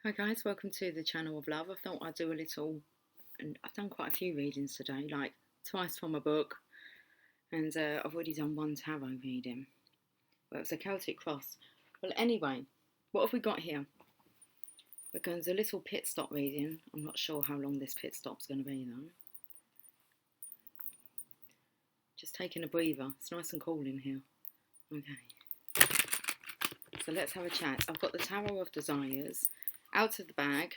Hi guys, welcome to the channel of love. I thought I'd do a little, and I've done quite a few readings today, like twice from a book, and I've already done one tarot reading. Well, it's a Celtic cross. Well, anyway, what have we got here? We're going to do a little pit stop reading. I'm not sure how long this pit stop's going to be though. Just taking a breather. It's nice and cool in here. Okay. So let's have a chat. I've got the Tower of Desires out of the bag.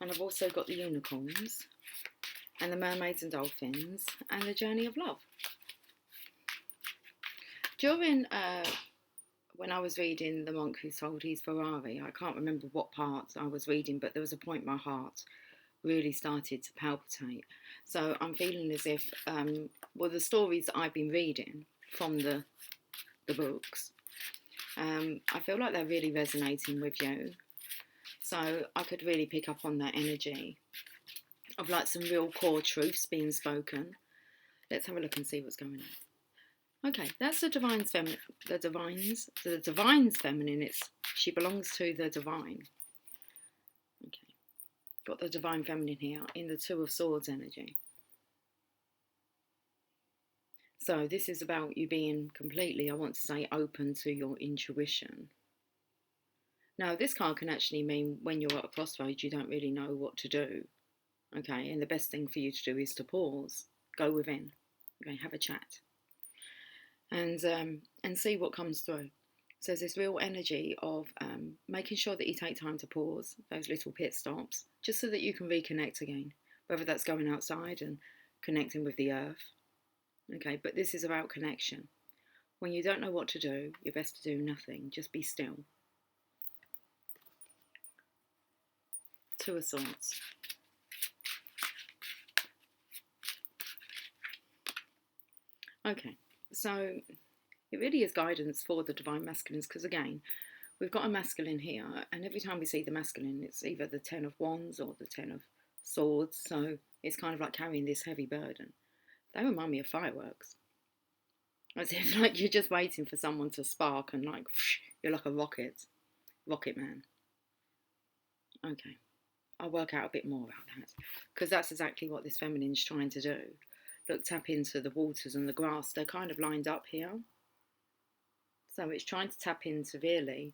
And I've also got the unicorns and the mermaids and dolphins and the journey of love. During when I was reading The Monk Who Sold His Ferrari, I can't remember what part I was reading, but there was a point my heart really started to palpitate. So I'm feeling as if, the stories that I've been reading from the books, I feel like they're really resonating with you. So I could really pick up on that energy of like some real core truths being spoken. Let's have a look and see what's going on. Okay, that's the divine's feminine. The divine's feminine. She belongs to the divine. Okay, got the divine feminine here in the Two of Swords energy. So this is about you being completely, I want to say, open to your intuition. Now, this card can actually mean when you're at a crossroads, you don't really know what to do. Okay, and the best thing for you to do is to pause, go within, okay, have a chat, and see what comes through. So there's this real energy of making sure that you take time to pause, those little pit stops, just so that you can reconnect again, whether that's going outside and connecting with the earth. Okay, but this is about connection. When you don't know what to do, you're best to do nothing, just be still. Two of Swords. Okay, so it really is guidance for the divine masculines, because again, we've got a masculine here, and every time we see the masculine, it's either the Ten of Wands or the Ten of Swords, so it's kind of like carrying this heavy burden. They remind me of fireworks. As if like you're just waiting for someone to spark and like, you're like a rocket man. Okay, I'll work out a bit more about that, because that's exactly what this feminine's trying to do. Look, tap into the waters and the grass. They're kind of lined up here. So it's trying to tap into really,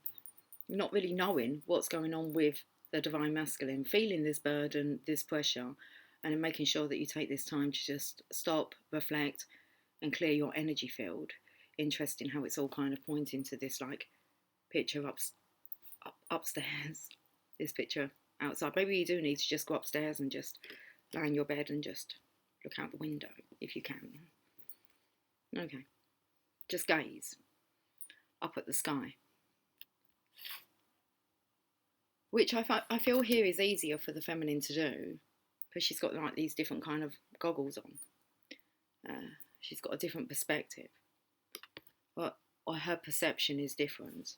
not really knowing what's going on with the divine masculine, feeling this burden, this pressure, and then making sure that you take this time to just stop, reflect, and clear your energy field. Interesting how it's all kind of pointing to this like picture upstairs, this picture outside. Maybe you do need to just go upstairs and just lie in your bed and just look out the window if you can. Okay, just gaze up at the sky, which I feel here is easier for the feminine to do, because she's got like these different kind of goggles on. She's got a different perspective, or her perception is different.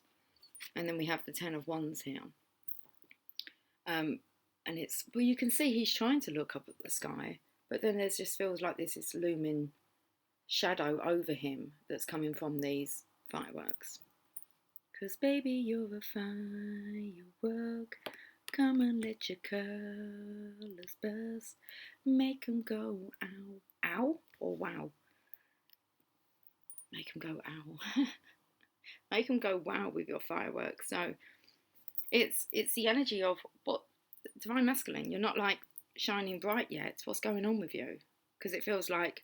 And then we have the Ten of Wands here. And it's, well, you can see he's trying to look up at the sky, but then there's just feels like there's this looming shadow over him that's coming from these fireworks. 'Cause baby, you're a firework. Come and let your colours burst. Make 'em go ow. Ow or wow? Make 'em go ow. Make 'em go wow with your fireworks. So it's the energy of what divine masculine. You're not like shining bright yet. What's going on with you? Because it feels like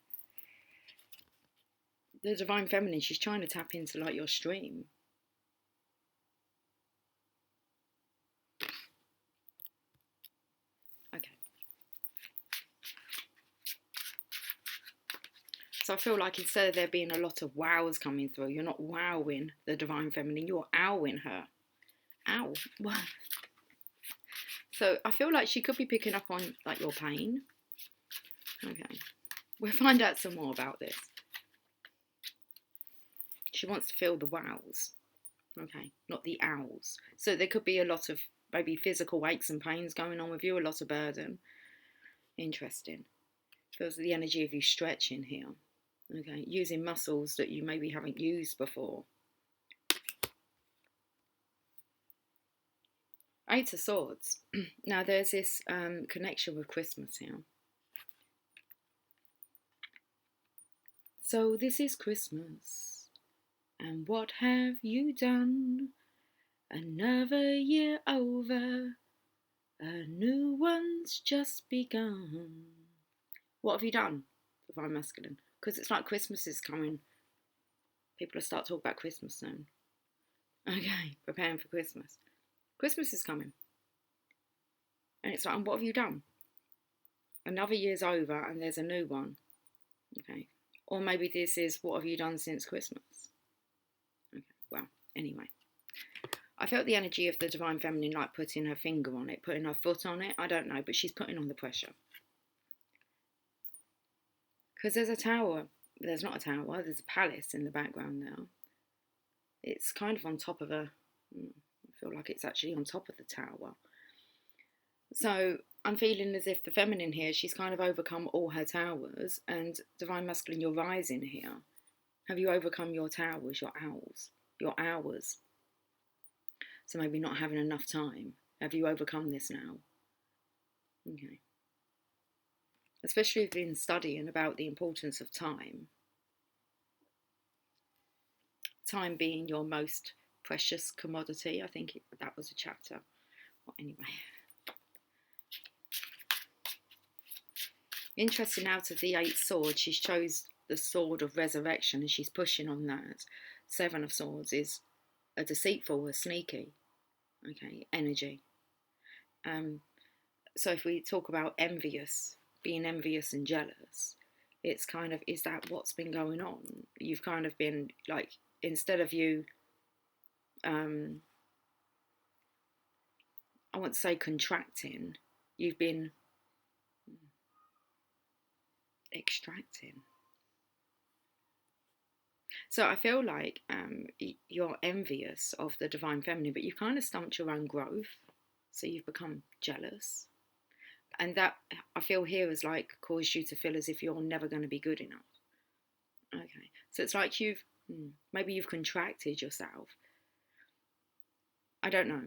the divine feminine, she's trying to tap into like your stream. Okay. So I feel like instead of there being a lot of wows coming through, you're not wowing the divine feminine, you're owing her. Ow. So I feel like she could be picking up on like your pain. Okay. We'll find out some more about this. She wants to feel the wows. Okay, not the owls. So there could be a lot of maybe physical aches and pains going on with you, a lot of burden. Interesting. Feels the energy of you stretching here. Okay, using muscles that you maybe haven't used before. Eight of Swords. Now there's this connection with Christmas here. So this is Christmas, and what have you done? Another year over, a new one's just begun. What have you done, Divine Masculine? Because it's like Christmas is coming. People will start talking about Christmas soon. Okay, preparing for Christmas. Christmas is coming. And it's like, and what have you done? Another year's over and there's a new one. Okay. Or maybe this is, what have you done since Christmas? Okay, well, anyway. I felt the energy of the Divine Feminine like putting her finger on it, putting her foot on it. I don't know, but she's putting on the pressure. Because there's a tower. There's not a tower, there's a palace in the background now. It's kind of on top of I feel like it's actually on top of the tower. So I'm feeling as if the feminine here, she's kind of overcome all her towers, and Divine Masculine, you're rising here. Have you overcome your towers, your hours? So maybe not having enough time. Have you overcome this now? Okay. Especially if you've been studying about the importance of time. Time being your most precious commodity. I think that was a chapter. Well, anyway. Interesting, out of the 8 swords, she chose the sword of resurrection and she's pushing on that. 7 of swords is a deceitful, a sneaky, okay, energy. So if we talk about being envious and jealous, it's kind of, is that what's been going on? You've kind of been like, instead of you, I want to say contracting, you've been extracting. So I feel like you're envious of the Divine Feminine, but you've kind of stumped your own growth. So you've become jealous. And that, I feel here, has like caused you to feel as if you're never going to be good enough. Okay. So it's like maybe you've contracted yourself. I don't know.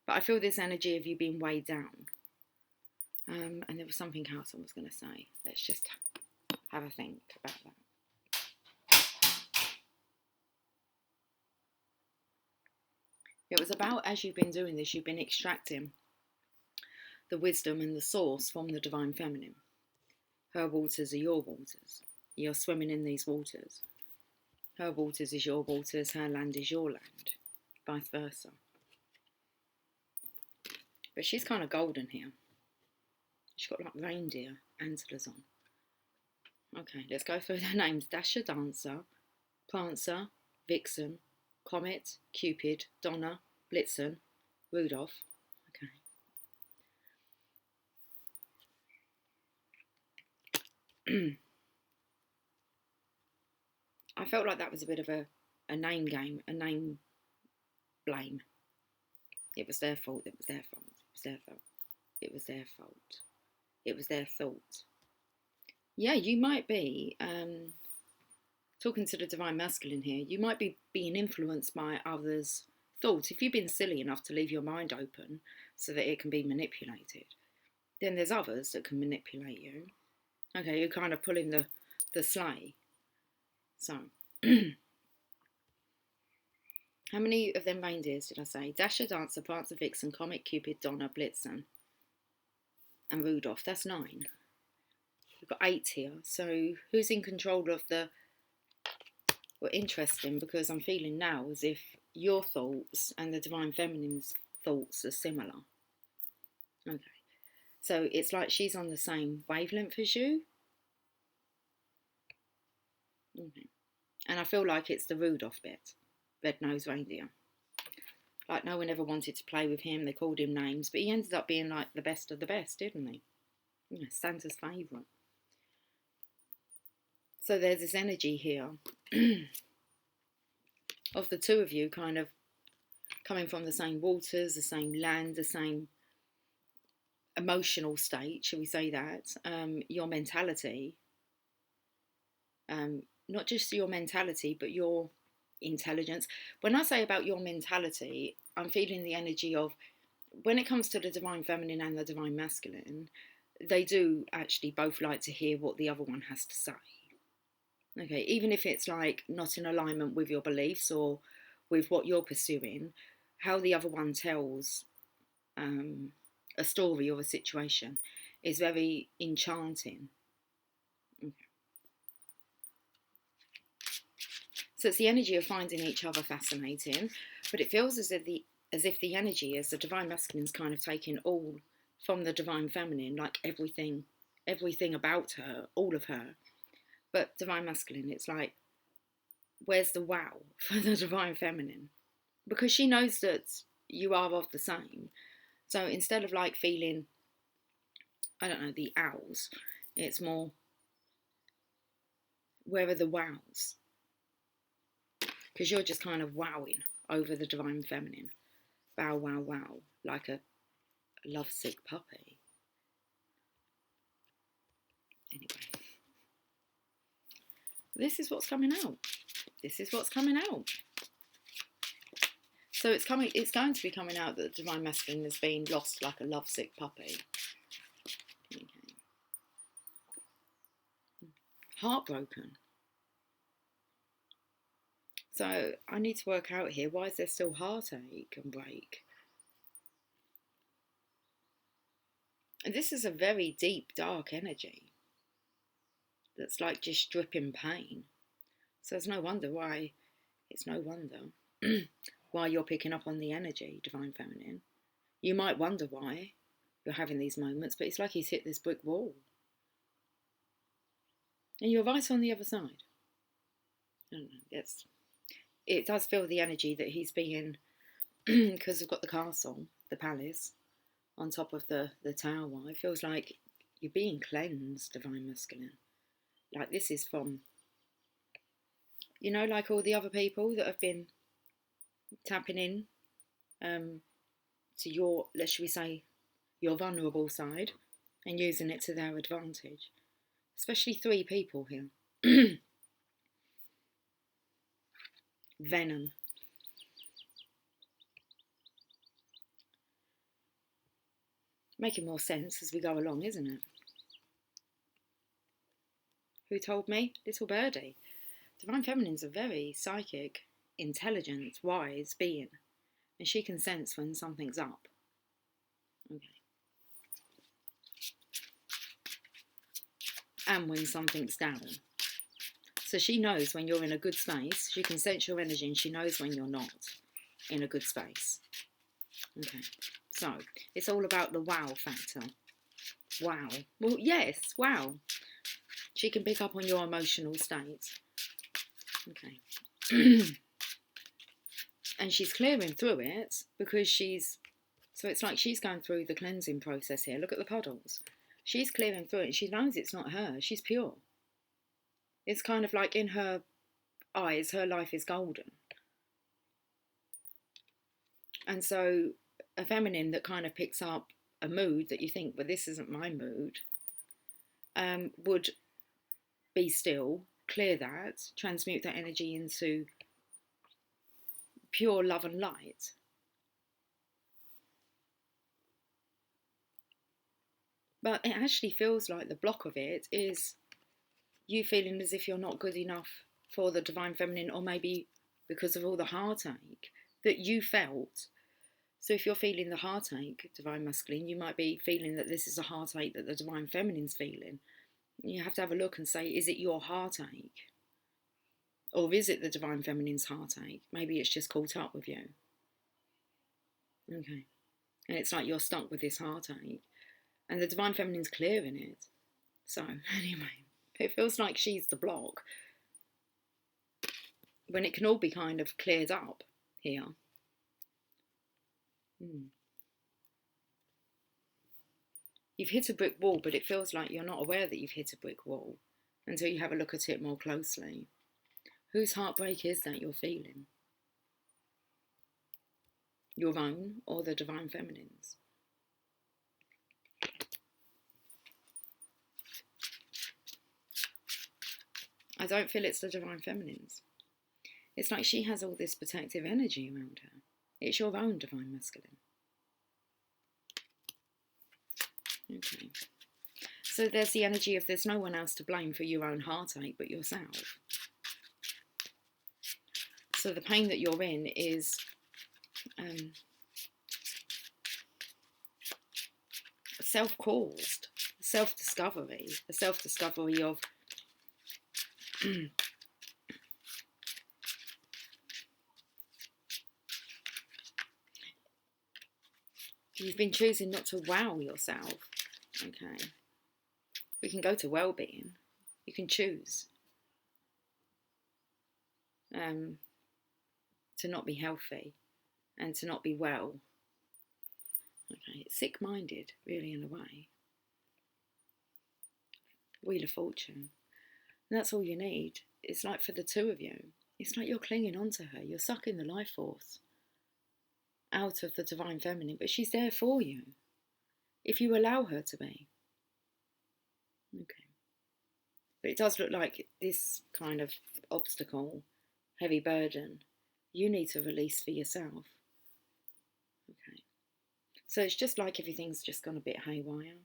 But I feel this energy of you being weighed down. And there was something else I was going to say. Let's just have a think about that. It was about, as you've been doing this, you've been extracting the wisdom and the source from the Divine Feminine. Her waters are your waters. You're swimming in these waters. Her waters is your waters, her land is your land. Vice versa. But she's kind of golden here. She's got like reindeer antlers on. Okay, let's go through their names. Dasher, Dancer, Prancer, Vixen, Comet, Cupid, Donner, Blitzen, Rudolph. Okay. I felt like that was a bit of a name game, a name blame. It was their fault, it was their fault, it was their fault, it was their fault, it was their thought. Yeah, you might be, talking to the Divine Masculine here, you might be being influenced by others' thoughts. If you've been silly enough to leave your mind open so that it can be manipulated, then there's others that can manipulate you. Okay, you're kind of pulling the sleigh. So, how many of them reindeers did I say? Dasher, Dancer, Prancer, Vixen, Comet, Cupid, Donner, Blitzen, and Rudolph. That's 9. We've got 8 here. So, who's in control of the... Well, interesting, because I'm feeling now as if your thoughts and the Divine Feminine's thoughts are similar. Okay. So, it's like she's on the same wavelength as you. Okay. And I feel like it's the Rudolph bit. Red-nosed reindeer. Like, no one ever wanted to play with him. They called him names. But he ended up being like the best of the best, didn't he? Yeah, Santa's favourite. So there's this energy here of the two of you kind of coming from the same waters, the same land, the same emotional state, shall we say that? Your mentality. Not just your mentality, but your intelligence. When I say about your mentality, I'm feeling the energy of when it comes to the divine feminine and the divine masculine, they do actually both like to hear what the other one has to say. Okay, even if it's like not in alignment with your beliefs or with what you're pursuing, how the other one tells a story or a situation is very enchanting. Okay. So it's the energy of finding each other fascinating, but it feels as if the energy is the divine masculine's kind of taking all from the divine feminine, like everything about her, all of her. But divine masculine, it's like, where's the wow for the divine feminine? Because she knows that you are of the same. So instead of like feeling, I don't know, the owls, it's more, where are the wows? Because you're just kind of wowing over the divine feminine. Bow, wow, wow, like a lovesick puppy. Anyway, this is what's coming out. This is what's coming out. So it's going to be coming out that the divine masculine has been lost like a lovesick puppy. Okay. Heartbroken. So I need to work out here, why is there still heartache and break? And this is a very deep, dark energy that's like just dripping pain. So it's no wonder why why you're picking up on the energy, divine feminine. You might wonder why you're having these moments, but it's like he's hit this brick wall. And you're right on the other side. I don't know, it does feel the energy that he's being, because we've got the castle, the palace, on top of the tower. It feels like you're being cleansed, divine masculine. Like this is from, you know, like all the other people that have been tapping in to your, should we say, your vulnerable side and using it to their advantage. Especially 3 people here. Venom. Making more sense as we go along, isn't it? Who told me? Little birdie. Divine Feminine's a very psychic, intelligent, wise being, and she can sense when something's up. Okay. And when something's down. So she knows when you're in a good space, she can sense your energy, and she knows when you're not in a good space. Okay, so it's all about the wow factor. Wow. Well, yes, wow. She can pick up on your emotional state. Okay. And she's clearing through it because so it's like she's going through the cleansing process here. Look at the puddles. She's clearing through it and she knows it's not her. She's pure. It's kind of like in her eyes, her life is golden. And so a feminine that kind of picks up a mood that you think, well, this isn't my mood, would be still, clear that, transmute that energy into pure love and light. But it actually feels like the block of it is you feeling as if you're not good enough for the divine feminine, or maybe because of all the heartache that you felt. So if you're feeling the heartache, divine masculine, you might be feeling that this is a heartache that the divine feminine's feeling. You have to have a look and say, is it your heartache? Or is it the divine feminine's heartache? Maybe it's just caught up with you. Okay. And it's like you're stuck with this heartache. And the divine feminine's clearing it. So, anyway, it feels like she's the block. When it can all be kind of cleared up here. You've hit a brick wall, but it feels like you're not aware that you've hit a brick wall until you have a look at it more closely. Whose heartbreak is that you're feeling? Your own or the divine feminine's? I don't feel it's the divine feminine's. It's like she has all this protective energy around her. It's your own divine masculine. Okay. So there's the energy of there's no one else to blame for your own heartache but yourself. So the pain that you're in is self-caused, self-discovery, a self-discovery of you've been choosing not to wow yourself. Okay. We can go to well-being. You can choose to not be healthy and to not be well. Okay, it's sick-minded, really, in a way. Wheel of Fortune. And that's all you need. It's like for the two of you. It's like you're clinging on to her. You're sucking the life force out of the Divine Feminine, but she's there for you if you allow her to be. Okay. But it does look like this kind of obstacle, heavy burden, you need to release for yourself. Okay. So it's just like everything's just gone a bit haywire.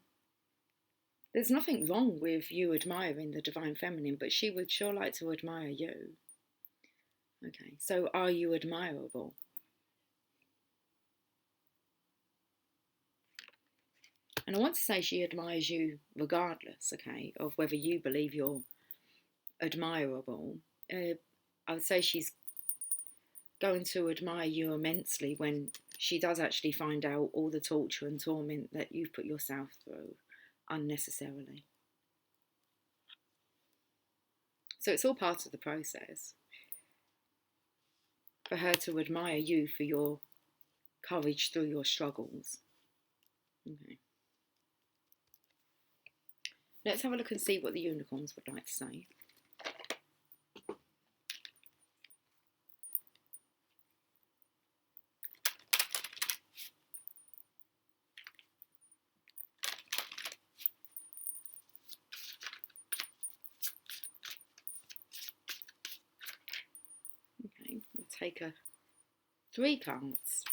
There's nothing wrong with you admiring the Divine Feminine, but she would sure like to admire you. Okay, so are you admirable? And I want to say she admires you regardless, okay, of whether you believe you're admirable. I would say she's going to admire you immensely when she does actually find out all the torture and torment that you've put yourself through unnecessarily. So it's all part of the process for her to admire you for your courage through your struggles. Okay. Let's have a look and see what the unicorns would like to say. Okay, we'll take 3 cards.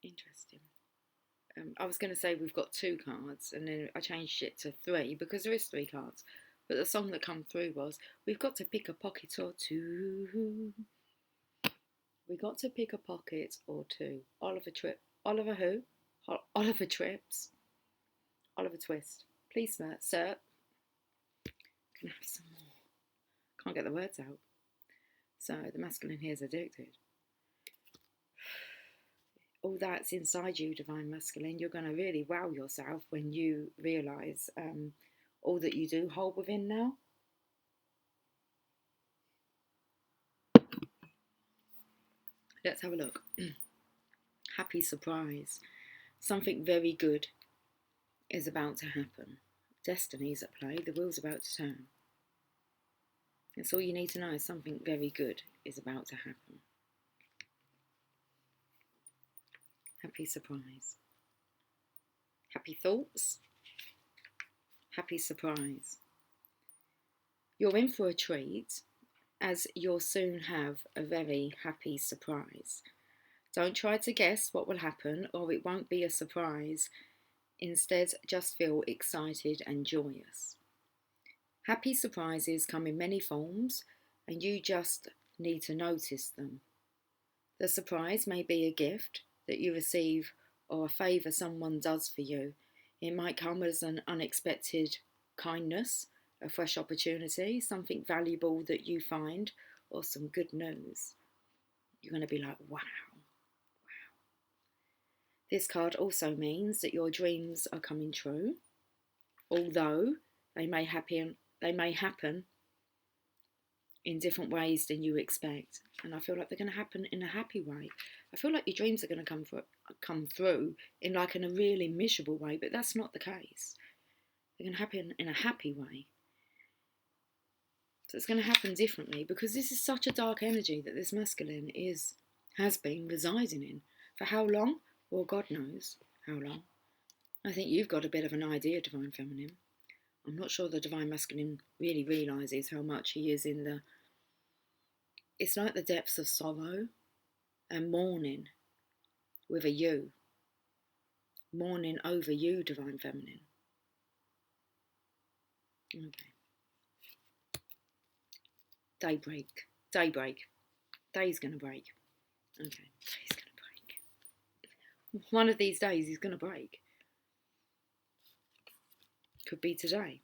Interesting. I was going to say we've got 2 cards, and then I changed it to 3 because there is 3 cards. But the song that come through was, we've got to pick a pocket or two. We got to pick a pocket or two. Oliver who? Oliver Trips. Oliver Twist. Please, sir. Can I have some more? Can't get the words out. So the masculine here is addicted. All that's inside you, Divine Masculine. You're going to really wow yourself when you realise all that you do hold within now. Let's have a look. Happy surprise. Something very good is about to happen. Destiny's at play. The wheel's about to turn. That's all you need to know. Something very good is about to happen. Happy surprise. Happy thoughts. Happy surprise. You're in for a treat, as you'll soon have a very happy surprise. Don't try to guess what will happen, or it won't be a surprise. Instead, just feel excited and joyous. Happy surprises come in many forms, and you just need to notice them. The surprise may be a gift that you receive or a favour someone does for you. It might come as an unexpected kindness, a fresh opportunity, something valuable that you find, or some good news. You're going to be like, wow. This card also means that your dreams are coming true, although they may happen in different ways than you expect. And I feel like they're going to happen in a happy way. I feel like your dreams are going to come through in like in a really miserable way, but that's not the case. They're going to happen in a happy way. So it's going to happen differently because this is such a dark energy that this masculine has been residing in. For how long? Well, God knows how long. I think you've got a bit of an idea, Divine Feminine. I'm not sure the Divine Masculine really realises how much he is in the... It's like the depths of sorrow and mourning with a U. Mourning over you, Divine Feminine. Okay. Daybreak. Day's going to break. Okay. Day's going to break. One of these days he's going to break. Could be today.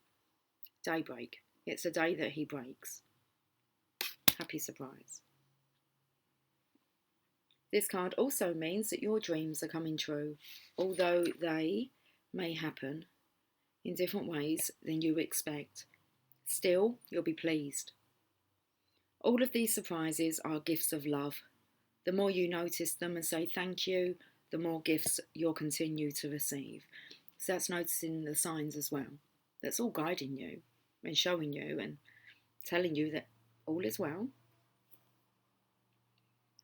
Daybreak. It's a day that he breaks. Happy surprise. This card also means that your dreams are coming true, although they may happen in different ways than you expect. Still, you'll be pleased. All of these surprises are gifts of love. The more you notice them and say thank you, the more gifts you'll continue to receive. So that's noticing the signs as well. That's all guiding you and showing you and telling you that all is well.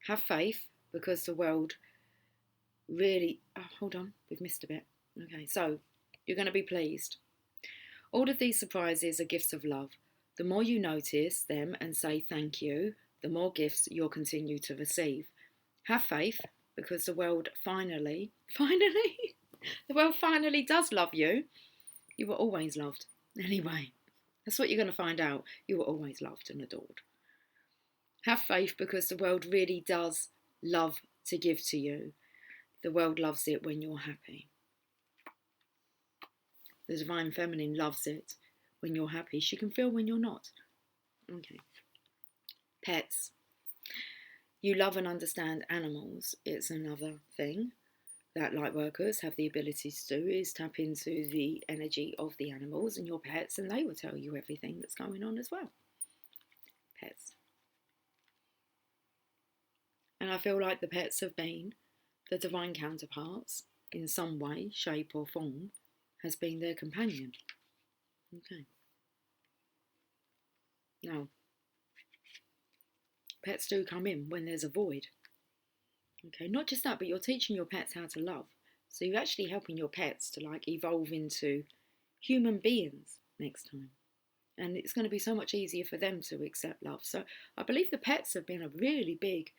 Have faith, because the world really... Oh, hold on, we've missed a bit. Okay, so you're going to be pleased. All of these surprises are gifts of love. The more you notice them and say thank you, the more gifts you'll continue to receive. Have faith, because the world finally does love you. You were always loved. Anyway, that's what you're going to find out. You were always loved and adored. Have faith, because the world really does love to give to you. The world loves it when you're happy. The Divine Feminine loves it when you're happy. She can feel when you're not. Okay. Pets. You love and understand animals. It's another thing that light workers have the ability to do, is tap into the energy of the animals and your pets, and they will tell you everything that's going on as well. Pets. And I feel like the pets have been the divine counterparts in some way, shape or form, has been their companion. Okay. Now, pets do come in when there's a void. Okay, not just that, but you're teaching your pets how to love. So you're actually helping your pets to like evolve into human beings next time. And it's going to be so much easier for them to accept love. So I believe the pets have been a really big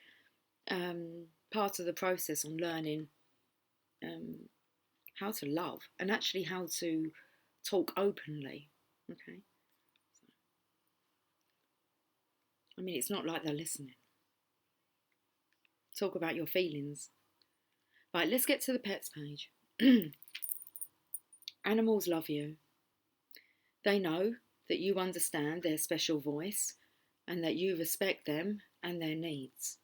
part of the process on learning how to love and actually how to talk openly. Okay. I mean, it's not like they're listening. Talk about your feelings. Right, let's get to the pets page. Animals love you. They know that you understand their special voice and that you respect them and their needs.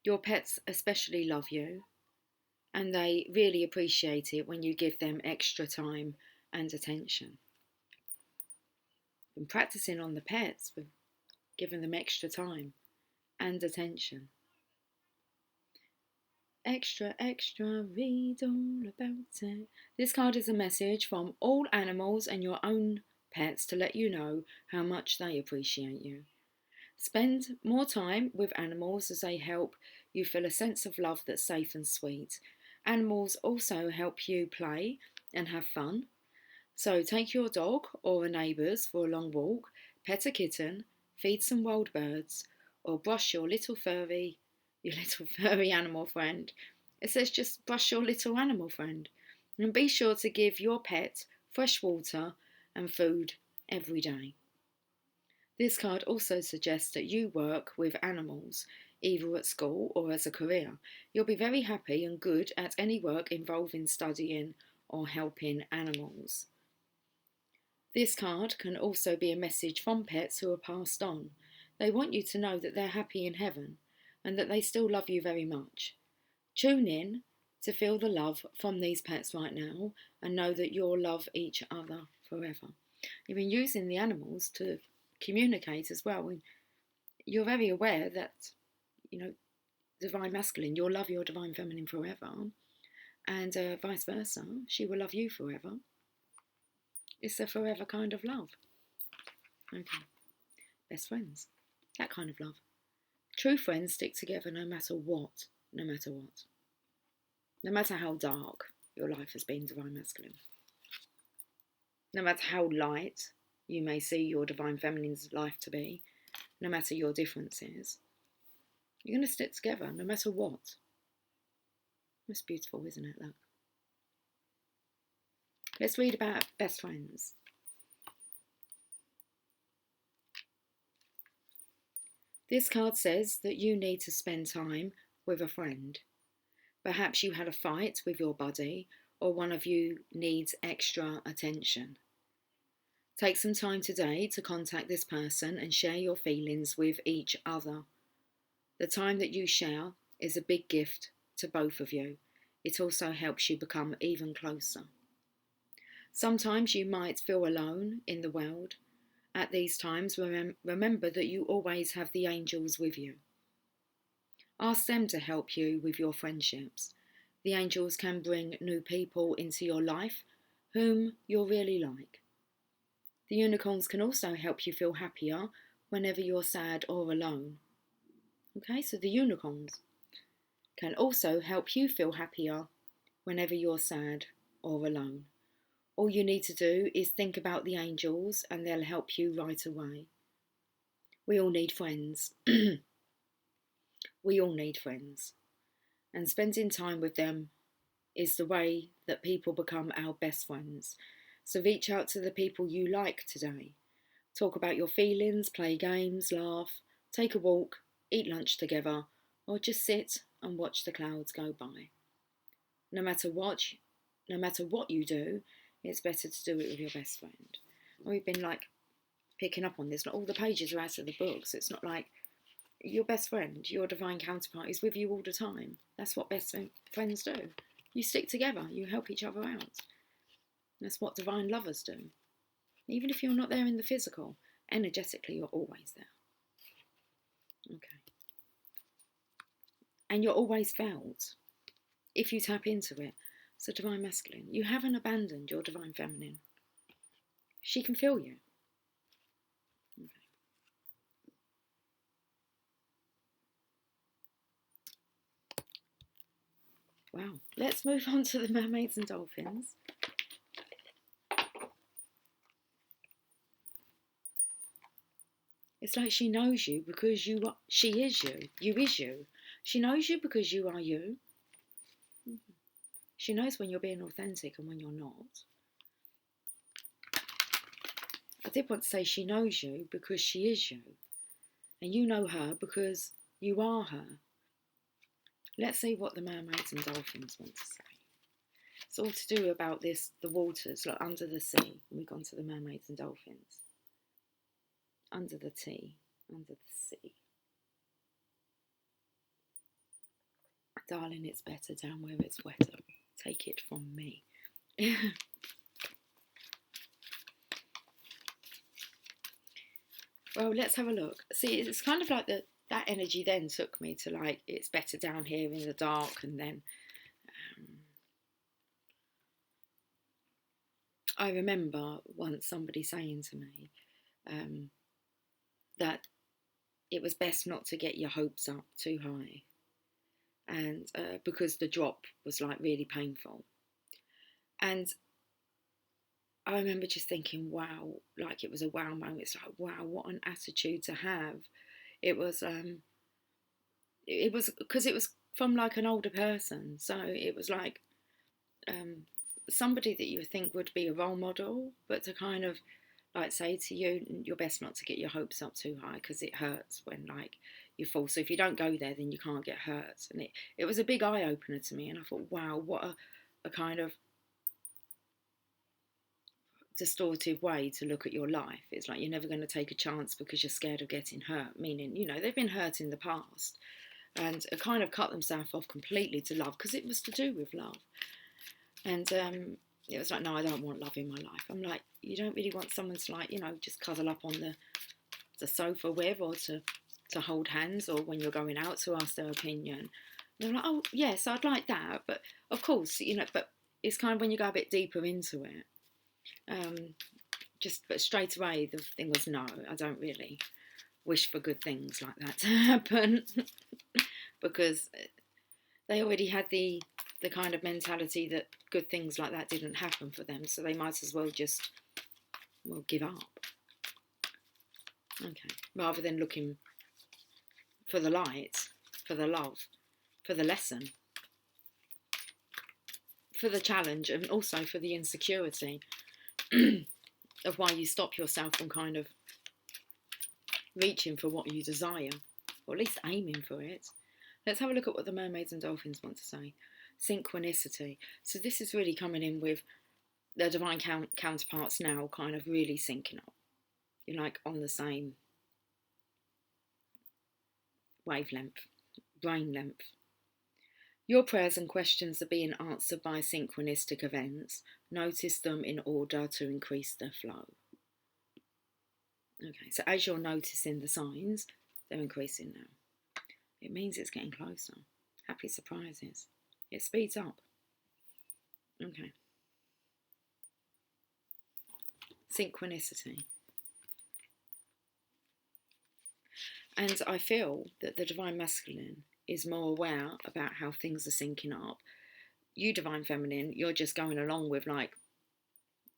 Your pets especially love you, and they really appreciate it when you give them extra time and attention. And practicing on the pets with giving them extra time and attention. Extra, extra, read all about it. This card is a message from all animals and your own pets to let you know how much they appreciate you. Spend more time with animals as they help you feel a sense of love that's safe and sweet. Animals also help you play and have fun. So take your dog or a neighbour's for a long walk, pet a kitten, feed some wild birds, or brush your little furry animal friend. It says just brush your little animal friend. And be sure to give your pet fresh water and food every day. This card also suggests that you work with animals, either at school or as a career. You'll be very happy and good at any work involving studying or helping animals. This card can also be a message from pets who are passed on. They want you to know that they're happy in heaven and that they still love you very much. Tune in to feel the love from these pets right now and know that you'll love each other forever. You've been using the animals to communicate as well. You're very aware that, Divine Masculine, you'll love your Divine Feminine forever, and vice versa, she will love you forever. It's a forever kind of love. Okay. Best friends. That kind of love. True friends stick together no matter what. No matter what. No matter how dark your life has been, Divine Masculine. No matter how light you may see your Divine Feminine's life to be, no matter your differences, you're going to stick together no matter what. It's beautiful, isn't it? Look. Let's read about best friends. This card says that you need to spend time with a friend. Perhaps you had a fight with your buddy, or one of you needs extra attention. Take some time today to contact this person and share your feelings with each other. The time that you share is a big gift to both of you. It also helps you become even closer. Sometimes you might feel alone in the world. At these times, remember that you always have the angels with you. Ask them to help you with your friendships. The angels can bring new people into your life whom you'll really like. The unicorns can also help you feel happier whenever you're sad or alone. Okay, so the unicorns can also help you feel happier whenever you're sad or alone. All you need to do is think about the angels and they'll help you right away. We all need friends. We all need friends. And spending time with them is the way that people become our best friends. So reach out to the people you like today. Talk about your feelings, play games, laugh, take a walk, eat lunch together, or just sit and watch the clouds go by. No matter what you do, it's better to do it with your best friend. And we've been like picking up on this. Not all the pages are out of the book, so it's not like your best friend, your divine counterpart, is with you all the time. That's what best friends do. You stick together, you help each other out. That's what divine lovers do. Even if you're not there in the physical, energetically you're always there. Okay. And you're always felt if you tap into it. So divine masculine, you haven't abandoned your divine feminine. She can feel you. Okay. Wow. Let's move on to the mermaids and dolphins. It's like she knows you because she is you. You is you. She knows you because you are you. She knows when you're being authentic and when you're not. I did want to say she knows you because she is you. And you know her because you are her. Let's see what the mermaids and dolphins want to say. It's all to do about this, the waters, like under the sea. We've gone to the mermaids and dolphins. Under the sea. Darling, it's better down where it's wetter. Take it from me. Well, let's have a look. See, it's kind of like that energy then took me to like, it's better down here in the dark, and then I remember once somebody saying to me that it was best not to get your hopes up too high, and because the drop was like really painful. And I remember just thinking, wow, like it was a wow moment. It's like, wow, what an attitude to have. It was because it was from like an older person, so it was like somebody that you think would be a role model, but to kind of like say to you, you're best not to get your hopes up too high because it hurts when like you fall. So if you don't go there, then you can't get hurt. And it was a big eye opener to me, and I thought, wow, what a kind of distorted way to look at your life. It's like you're never going to take a chance because you're scared of getting hurt, meaning, you know, they've been hurt in the past and kind of cut themselves off completely to love because it was to do with love. And it was like, no, I don't want love in my life. I'm like, you don't really want someone to like, you know, just cuddle up on the sofa with, or to hold hands, or when you're going out to ask their opinion. And they're like, oh yes, I'd like that, but of course, you know, but it's kind of when you go a bit deeper into it. But straight away the thing was, no, I don't really wish for good things like that to happen because they already had the kind of mentality that good things like that didn't happen for them, so they might as well just give up. Okay, rather than looking for the light, for the love, for the lesson. for the challenge and also for the insecurity of why you stop yourself from kind of reaching for what you desire, or at least aiming for it. Let's have a look at what the mermaids and dolphins want to say. Synchronicity. So this is really coming in with their divine counterparts now kind of really syncing up. You're like on the same wavelength, brain length. Your prayers and questions are being answered by synchronistic events. Notice them in order to increase their flow. Okay, so as you're noticing the signs, they're increasing now. It means it's getting closer. Happy surprises. It speeds up. Okay. Synchronicity. And I feel that the Divine Masculine is more aware about how things are syncing up. You, Divine Feminine, you're just going along with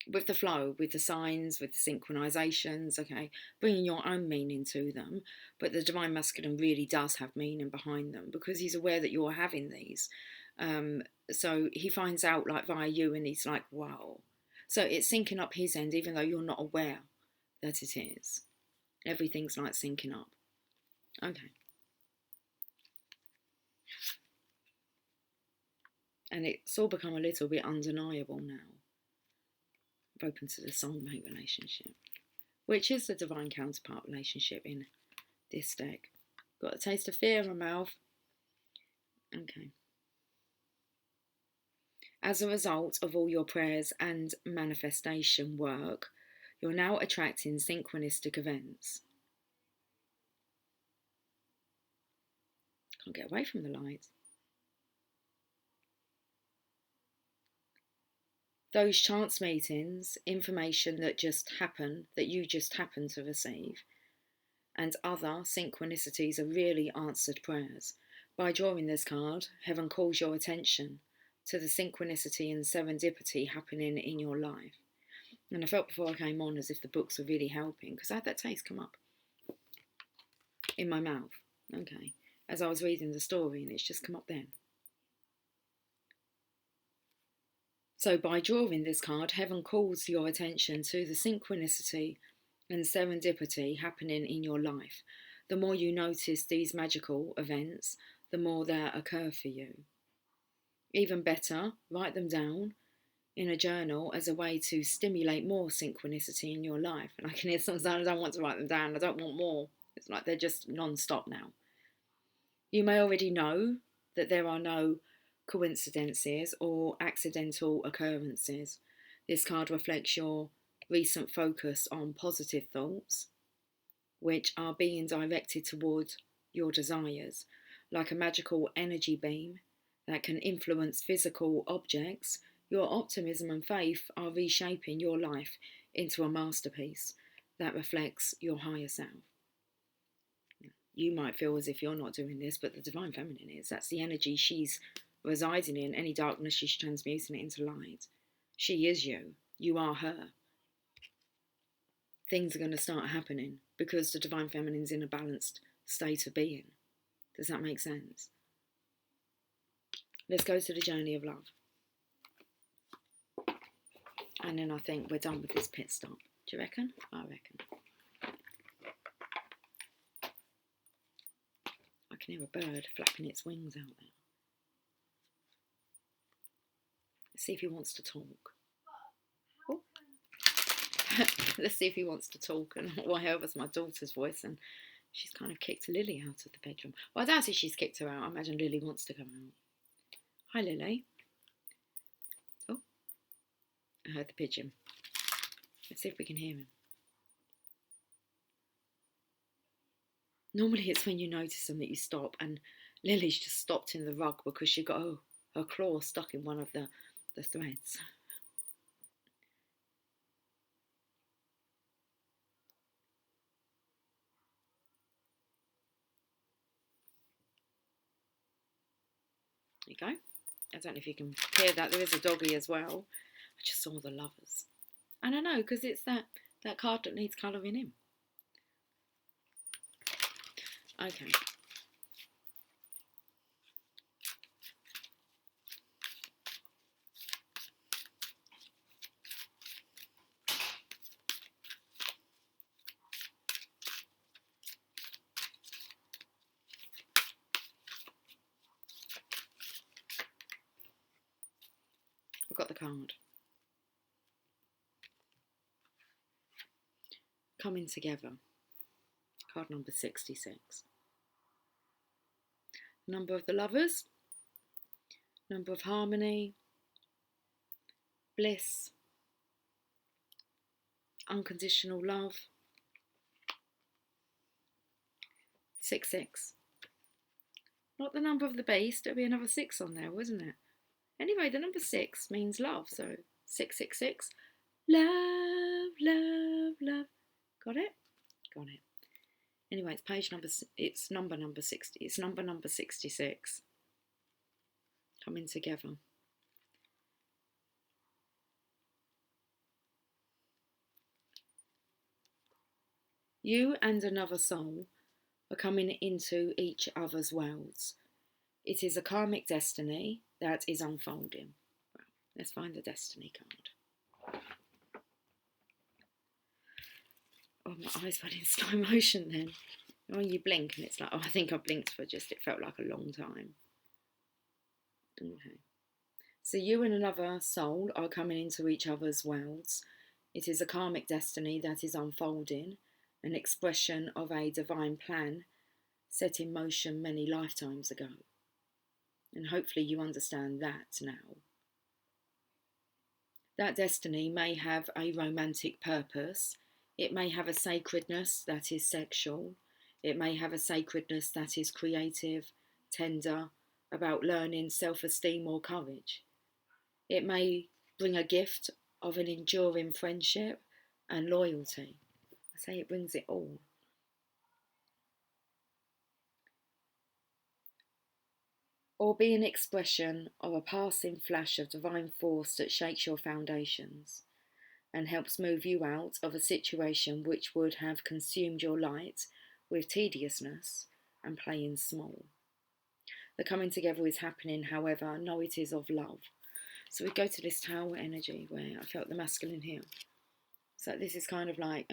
with the flow, with the signs, with the synchronizations, okay, bringing your own meaning to them. But the Divine Masculine really does have meaning behind them because he's aware that you're having these. So he finds out like via you and he's like, wow. So it's syncing up his end even though you're not aware that it is. Everything's like syncing up. Okay. And it's all become a little bit undeniable now. I'm open to the soulmate relationship, which is the divine counterpart relationship in this deck. Got a taste of fear in my mouth. Okay. As a result of all your prayers and manifestation work, you're now attracting synchronistic events. Can't get away from the light. Those chance meetings, information that just happen, that you just happen to receive, and other synchronicities are really answered prayers. By drawing this card, Heaven calls your attention to the synchronicity and serendipity happening in your life. And I felt before I came on as if the books were really helping, because I had that taste come up in my mouth, okay, as I was reading the story, and it's just come up then. So by drawing this card, Heaven calls your attention to the synchronicity and serendipity happening in your life. The more you notice these magical events, the more they occur for you. Even better, write them down in a journal as a way to stimulate more synchronicity in your life. And I can hear sometimes I don't want to write them down. I don't want more. It's like they're just non-stop now. You may already know that there are no coincidences or accidental occurrences. This card reflects your recent focus on positive thoughts, which are being directed towards your desires, like a magical energy beam that can influence physical objects. Your optimism and faith are reshaping your life into a masterpiece that reflects your higher self. You might feel as if you're not doing this, but the Divine Feminine is. That's the energy she's residing in. Any darkness, she's transmuting it into light. She is you. You are her. Things are going to start happening because the Divine Feminine's in a balanced state of being. Does that make sense? Let's go to the journey of love. And then I think we're done with this pit stop. Do you reckon? I reckon. I can hear a bird flapping its wings out there. Let's see if he wants to talk. Oh. Let's see if he wants to talk. And well, I heard was my daughter's voice, and she's kind of kicked Lily out of the bedroom. Well, I doubt if she's kicked her out. I imagine Lily wants to come out. Hi, Lily. Oh, I heard the pigeon. Let's see if we can hear him. Normally it's when you notice them that you stop, and Lily's just stopped in the rug because she got her claw stuck in one of the threads. There you go. I don't know if you can hear that. There is a doggy as well. I just saw the lovers. And I know, because it's that card that needs colouring in. Okay. got the card. Coming together. Card number 66. Number of the lovers. Number of harmony. Bliss. Unconditional love. 66. Not the number of the beast, there'll be another 6 on there, wasn't it? Anyway, the number 6 means love, so 666. Love, love, love. Got it? Got it. Anyway, it's number 60. It's number 66. Coming together. You and another soul are coming into each other's worlds. It is a karmic destiny that is unfolding. Well, let's find the destiny card. Oh, my eyes went in slow motion then. When you blink and it's like, oh, I think I blinked for just, it felt like a long time. Okay. So you and another soul are coming into each other's worlds. It is a karmic destiny that is unfolding, an expression of a divine plan set in motion many lifetimes ago. And hopefully you understand that now. That destiny may have a romantic purpose. It may have a sacredness that is sexual. It may have a sacredness that is creative, tender, about learning self-esteem or courage. It may bring a gift of an enduring friendship and loyalty. I say it brings it all. Or be an expression of a passing flash of divine force that shakes your foundations and helps move you out of a situation which would have consumed your light with tediousness and playing small. The coming together is happening, however, know it is of love. So we go to this Tower energy where I felt the masculine here. So this is kind of like,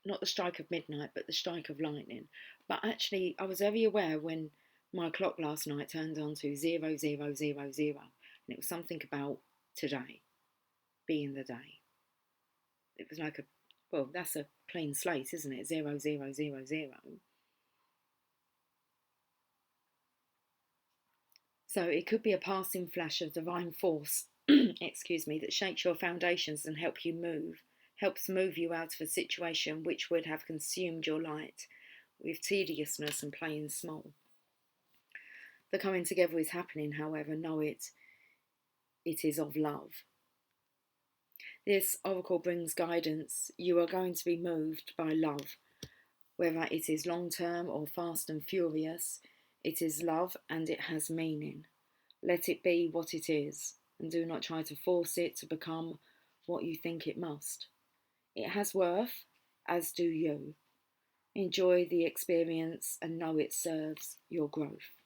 not the strike of midnight, but the strike of lightning. But actually, I was very aware when my clock last night turned on to 0000, and it was something about today being the day. It was like well, that's a clean slate, isn't it? 0000. So it could be a passing flash of divine force, excuse me, that shakes your foundations and helps move you out of a situation which would have consumed your light with tediousness and playing small. The coming together is happening, however, know it is of love. This oracle brings guidance. You are going to be moved by love, whether it is long-term or fast and furious. It is love and it has meaning. Let it be what it is, and do not try to force it to become what you think it must. It has worth, as do you. Enjoy the experience and know it serves your growth.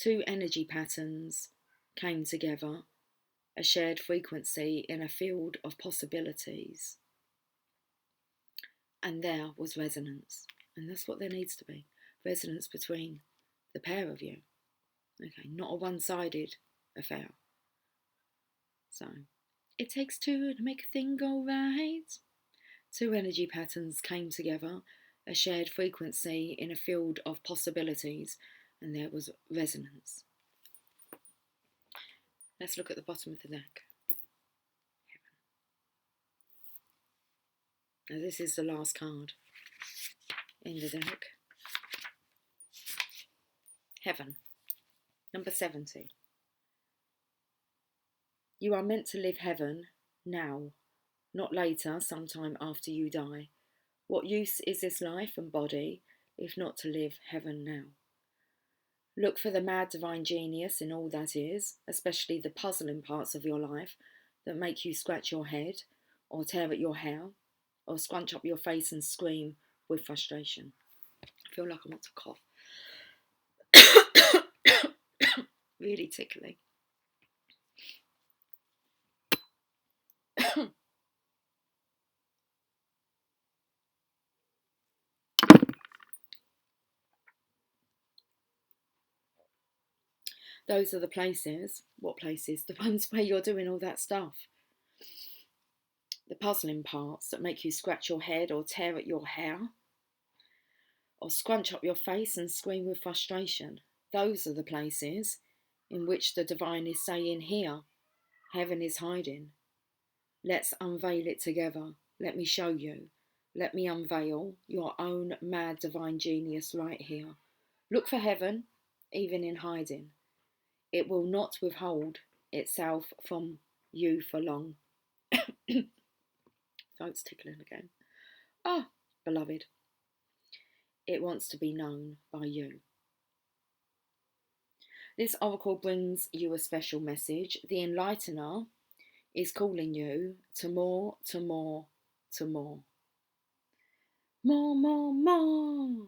2 energy patterns came together, a shared frequency in a field of possibilities. And there was resonance. And that's what there needs to be. Resonance between the pair of you. Okay, not a one-sided affair. So, it takes 2 to make a thing go right. 2 energy patterns came together, a shared frequency in a field of possibilities, and there was resonance. Let's look at the bottom of the deck. Now this is the last card in the deck. Heaven, number 70. You are meant to live heaven now, not later, sometime after you die. What use is this life and body if not to live heaven now? Look for the mad divine genius in all that is, especially the puzzling parts of your life that make you scratch your head or tear at your hair or scrunch up your face and scream with frustration. I feel like I want to cough. Really tickly. Those are the places. What places? The ones where you're doing all that stuff. The puzzling parts that make you scratch your head or tear at your hair or scrunch up your face and scream with frustration. Those are the places in which the divine is saying, here, heaven is hiding. Let's unveil it together. Let me show you. Let me unveil your own mad divine genius right here. Look for heaven, even in hiding. It will not withhold itself from you for long. Throat's tickling again. Ah, beloved. It wants to be known by you. This oracle brings you a special message. The enlightener is calling you to more, to more, to more. More, more, more.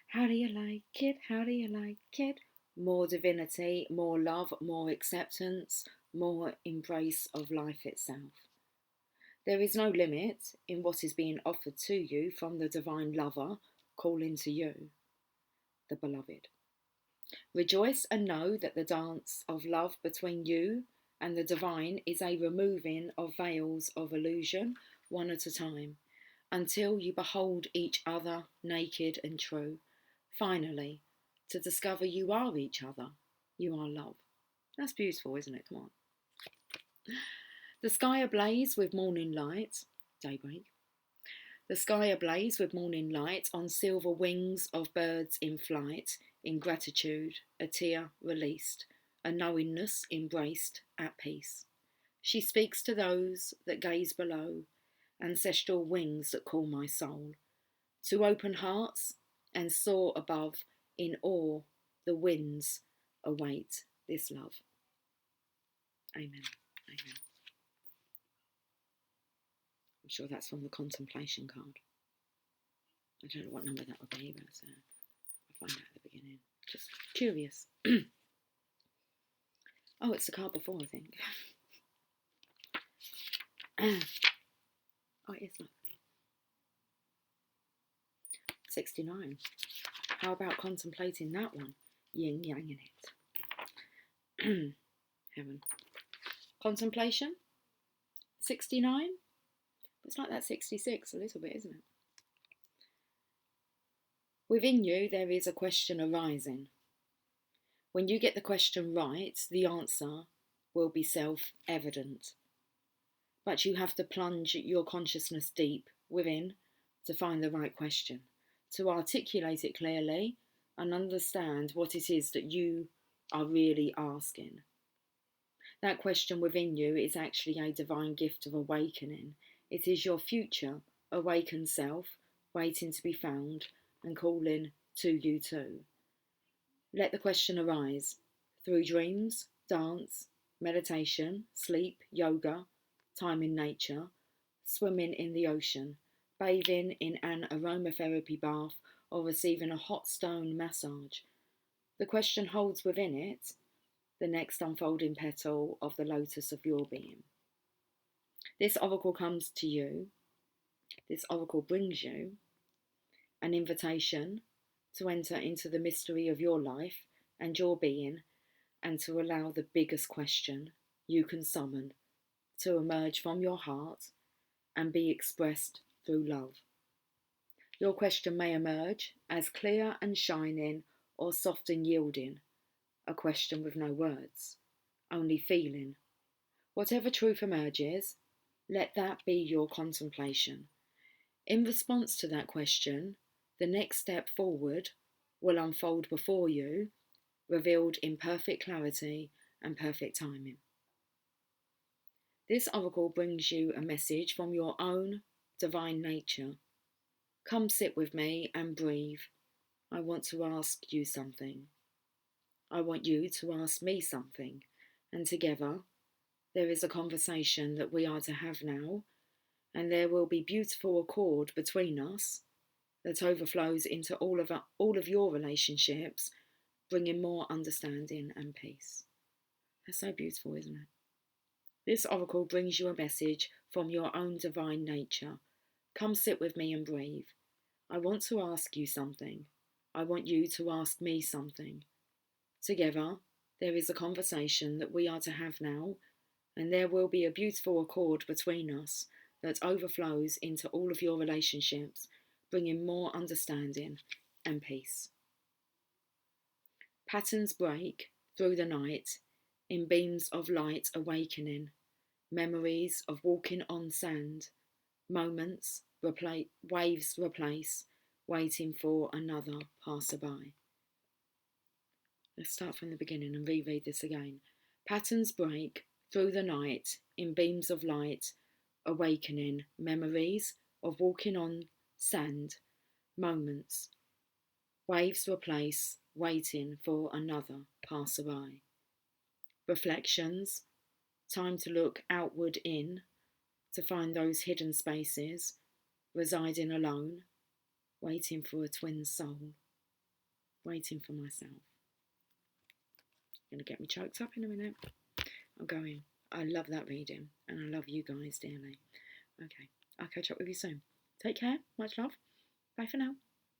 How do you like it? How do you like it? More divinity, more love, more acceptance, more embrace of life itself. There is no limit in what is being offered to you from the divine lover calling to you, the beloved. Rejoice and know that the dance of love between you and the divine is a removing of veils of illusion, one at a time, until you behold each other naked and true. Finally, to discover you are each other, you are love. That's beautiful, isn't it? Come on. The sky ablaze with morning light, daybreak. The sky ablaze with morning light on silver wings of birds in flight, in gratitude, a tear released, a knowingness embraced at peace. She speaks to those that gaze below, ancestral wings that call my soul, to open hearts and soar above, in awe the winds await this love. Amen. Amen. I'm sure that's from the contemplation card. I don't know what number that would be, but I'll find out at the beginning. Just curious. Oh, it's the card before, I think. Oh, it is not. 69. How about contemplating that one? Yin yang in it. Heaven. Contemplation? 69? It's like that 66 a little bit, isn't it? Within you, there is a question arising. When you get the question right, the answer will be self-evident. But you have to plunge your consciousness deep within to find the right question, to articulate it clearly and understand what it is that you are really asking. That question within you is actually a divine gift of awakening. It is your future awakened self waiting to be found and calling to you too. Let the question arise through dreams, dance, meditation, sleep, yoga, time in nature, swimming in the ocean, bathing in an aromatherapy bath, or receiving a hot stone massage. The question holds within it the next unfolding petal of the lotus of your being. This oracle comes to you, this oracle brings you an invitation to enter into the mystery of your life and your being, and to allow the biggest question you can summon to emerge from your heart and be expressed through love. Your question may emerge as clear and shining or soft and yielding, a question with no words, only feeling. Whatever truth emerges, let that be your contemplation. In response to that question, the next step forward will unfold before you, revealed in perfect clarity and perfect timing. This oracle brings you a message from your own divine nature. Come sit with me and breathe. I want to ask you something. I want you to ask me something. And together, there is a conversation that we are to have now, and there will be beautiful accord between us that overflows into all of your relationships, bringing more understanding and peace. That's so beautiful, isn't it? This oracle brings you a message from your own divine nature. Come sit with me and breathe. I want to ask you something. I want you to ask me something. Together, There is a conversation that we are to have now, and there will be a beautiful accord between us that overflows into all of your relationships, bringing more understanding and peace. Patterns break through the night in beams of light awakening, memories of walking on sand, moments, waves replace, waiting for another passerby. Let's start from the beginning and reread this again. Patterns break through the night in beams of light, awakening memories of walking on sand, moments, waves replace, waiting for another passerby. Reflections, time to look outward in, to find those hidden spaces, residing alone, waiting for a twin soul, waiting for myself. Gonna get me choked up in a minute. I'm going. I love that reading, and I love you guys dearly. Okay, I'll catch up with you soon. Take care. Much love. Bye for now.